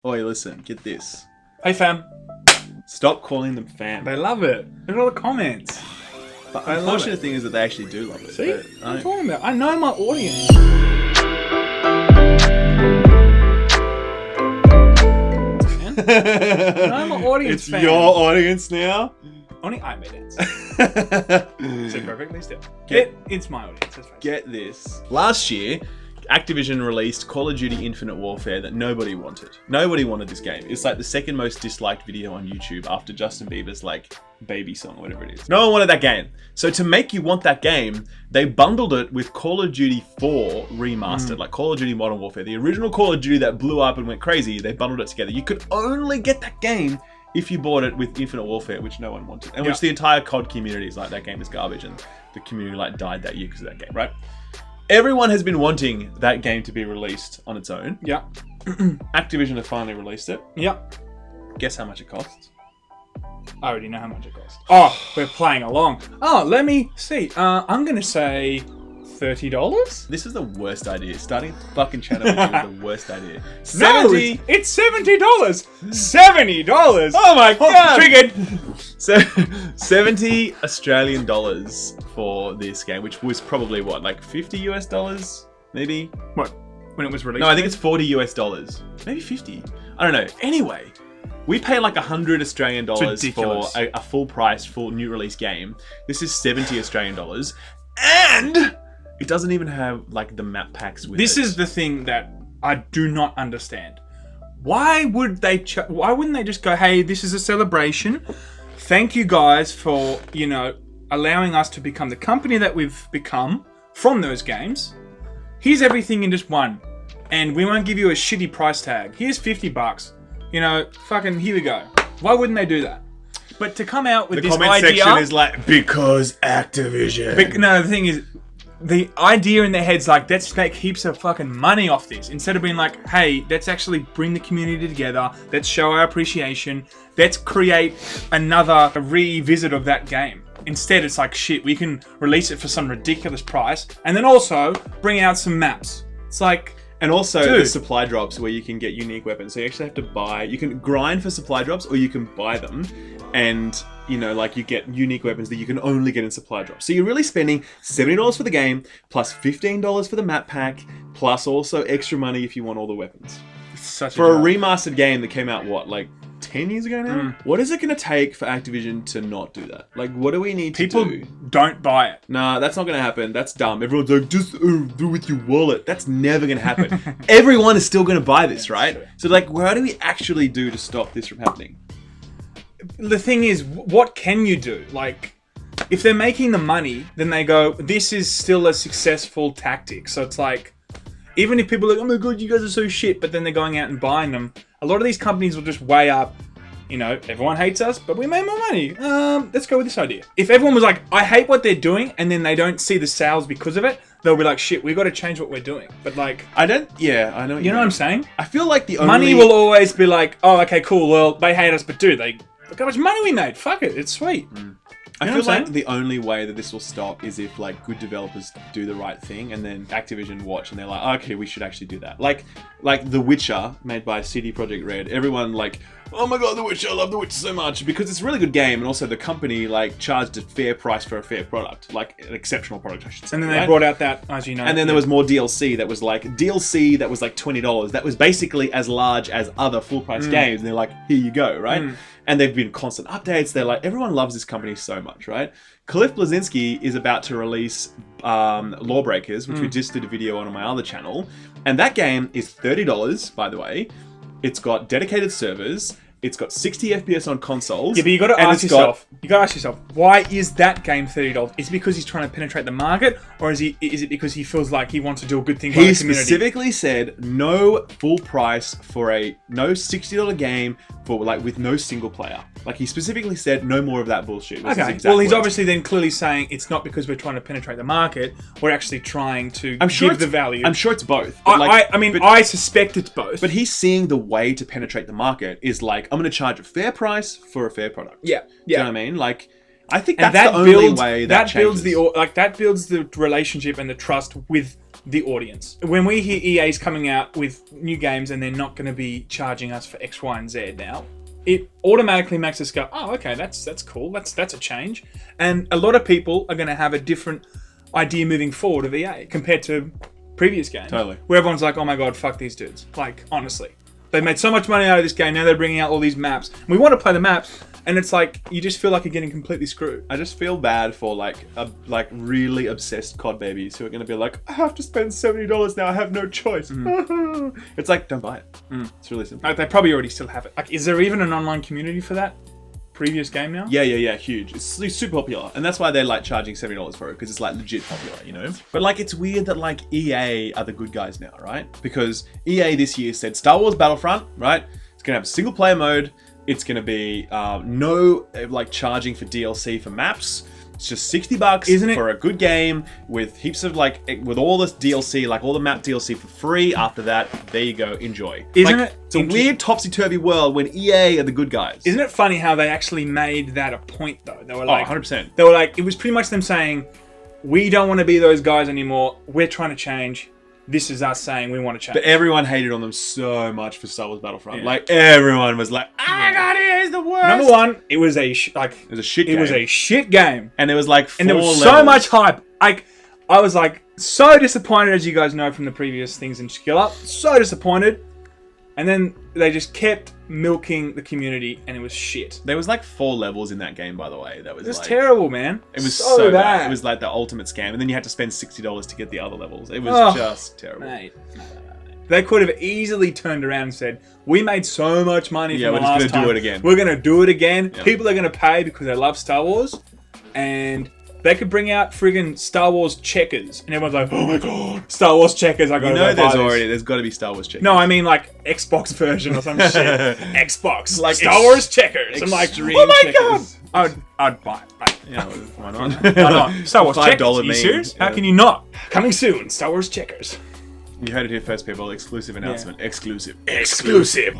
Oi, listen, get this. Hey fam. Stop calling them fam. They love it. Look at all the comments. But the unfortunate thing is that they actually do love it. See? What I'm talking about. I know my audience. I know my audience, It's fam. your audience now? Only I made it. So perfectly still. It's my audience. That's right. Get this. Last year, Activision released Call of Duty Infinite Warfare that nobody wanted. Nobody wanted this game. It's like the second most disliked video on YouTube after Justin Bieber's like baby song or whatever it is. No one wanted that game. So to make you want that game, they bundled it with Call of Duty 4 remastered, like Call of Duty Modern Warfare. The original Call of Duty that blew up and went crazy, they bundled it together. You could only get that game if you bought it with Infinite Warfare, which no one wanted. And which the entire COD community is like, that game is garbage, and the community like died that year because of that game, right? Everyone has been wanting that game to be released on its own. Yeah. Activision have finally released it. Yeah. Guess how much it costs? I already know how much it costs. Oh, we're playing along. Oh, let me see. I'm going to say $30? This is the worst idea. Starting fucking channel is the worst idea. No, it's $70. $70. Oh my god! Triggered. So, 70 Australian dollars for this game, which was probably what, like 50 US dollars, maybe? What? When it was released? No, I think it's 40 US dollars, maybe 50. I don't know. Anyway, we pay like 100 Australian dollars for a full price, full new release game. This is 70 Australian dollars, and it doesn't even have like the map packs with it. This is the thing that I do not understand. Why would they? Why wouldn't they just go, "Hey, this is a celebration. Thank you guys for, you know, allowing us to become the company that we've become from those games. Here's everything in just one, and we won't give you a shitty price tag. Here's $50. You know, fucking here we go." Why wouldn't they do that? But to come out with this idea, the comment section is like, because Activision. No, the thing is, the idea in their head's like, let's make heaps of fucking money off this. Instead of being like, hey, let's actually bring the community together. Let's show our appreciation. Let's create another revisit of that game. Instead, it's like, shit, we can release it for some ridiculous price. And then also bring out some maps. It's like... And also the supply drops where you can get unique weapons. So you actually have to buy... You can grind for supply drops or you can buy them. And, you know, like you get unique weapons that you can only get in supply drops. So you're really spending $70 for the game, plus $15 for the map pack, plus also extra money if you want all the weapons. For a remastered game that came out, what, like 10 years ago now? What is it going to take for Activision to not do that? Like, what do we need to do? People don't buy it. Nah, that's not going to happen. That's dumb. Everyone's like, just do with your wallet. That's never going to happen. Everyone is still going to buy this, right? So, like, what do we actually do to stop this from happening? The thing is, what can you do? Like, if they're making the money, then they go, this is still a successful tactic. So it's like, even if people are like, oh my god, you guys are so shit, but then they're going out and buying them, a lot of these companies will just weigh up, you know, everyone hates us, but we made more money. Let's go with this idea. If everyone was like, I hate what they're doing, and then they don't see the sales because of it, they'll be like, shit, we've got to change what we're doing. But like... I know what you know what I'm saying? I feel like the only... Money will always be like, oh, okay, cool, well, they hate us, but dude, look how much money we made. Fuck it, it's sweet. I feel like the only way that this will stop is if like good developers do the right thing and then Activision watch and they're like, okay, we should actually do that. Like The Witcher, made by CD Projekt Red. Everyone like, oh my god, The Witcher, I love The Witcher so much, because it's a really good game, and also the company like charged a fair price for a fair product, like an exceptional product, I should say. And then they brought out that, as you know. And then there was more DLC that was like $20. That was basically as large as other full price games, and they're like, here you go, right? And they've been constant updates. They're like, everyone loves this company so much, right? Cliff Bleszinski is about to release Lawbreakers, which we just did a video on my other channel. And that game is $30, by the way. It's got dedicated servers. It's got 60 FPS on consoles. Yeah, but you got to ask yourself, why is that game $30? Is it because he's trying to penetrate the market, or is it because he feels like he wants to do a good thing for the community? He specifically said no full price for no $60 game for like with no single player. Like he specifically said no more of that bullshit. Okay. Well, he's obviously then clearly saying it's not because we're trying to penetrate the market. We're actually trying to give the value. I'm sure it's both. I suspect it's both. But he's seeing the way to penetrate the market is like, I'm going to charge a fair price for a fair product. Yeah. Do you know what I mean? Like, I think that's the only way that builds changes. that builds the relationship and the trust with the audience. When we hear EA's coming out with new games and they're not going to be charging us for X, Y, and Z now, it automatically makes us go, oh, okay, that's cool. That's a change. And a lot of people are going to have a different idea moving forward of EA compared to previous games. Totally. Where everyone's like, oh my god, fuck these dudes. Like, honestly. They made so much money out of this game, now they're bringing out all these maps. And we want to play the maps, and it's like, you just feel like you're getting completely screwed. I just feel bad for like really obsessed COD babies who are going to be like, I have to spend $70 now, I have no choice. Mm-hmm. It's like, don't buy it. It's really simple. Like, they probably already still have it. Like, is there even an online community for that previous game now? Yeah, huge. It's super popular, and that's why they're like charging $70 for it, because it's like legit popular, you know? But like, it's weird that like EA are the good guys now, right? Because EA this year said Star Wars Battlefront, right? It's gonna have a single player mode. It's gonna be no like charging for DLC for maps. It's just $60, isn't it, for a good game with heaps of like, with all this DLC, like all the map DLC for free. After that, there you go, enjoy. Isn't like, it? It's a weird topsy-turvy world when EA are the good guys. Isn't it funny how they actually made that a point though? They were like, 100%. They were like, it was pretty much them saying, we don't want to be those guys anymore. We're trying to change. This is us saying we want to change. But everyone hated on them so much for Star Wars Battlefront. Yeah. Like, everyone was like, oh my god, EA's the worst. Number one, it was a shit game. It was a shit game. And it was like 4 and there was levels. so much hype. Like, I was like so disappointed, as you guys know from the previous things in Skill Up. So disappointed. And then they just kept milking the community, and it was shit. There was like 4 levels in that game, by the way. That was it was like, terrible, man. It was so bad. It was like the ultimate scam, and then you had to spend $60 to get the other levels. It was just terrible. Mate. They could have easily turned around and said, we made so much money from the last time. we're just going to do it again. We're going to do it again. Yep. People are going to pay because they love Star Wars. And they could bring out friggin' Star Wars checkers. And everyone's like, oh my god, Star Wars checkers. I got to there's got to be Star Wars checkers. No, I mean like Xbox version or some shit. Xbox. Like Star Wars checkers. I'm like, oh my checkers. God. I'd buy it. Yeah, why not? Why not? Star Wars checkers. Are you $5 serious? Yeah. How can you not? Coming soon, Star Wars checkers. You heard it here first, people. Exclusive announcement. Yeah. Exclusive. Exclusive.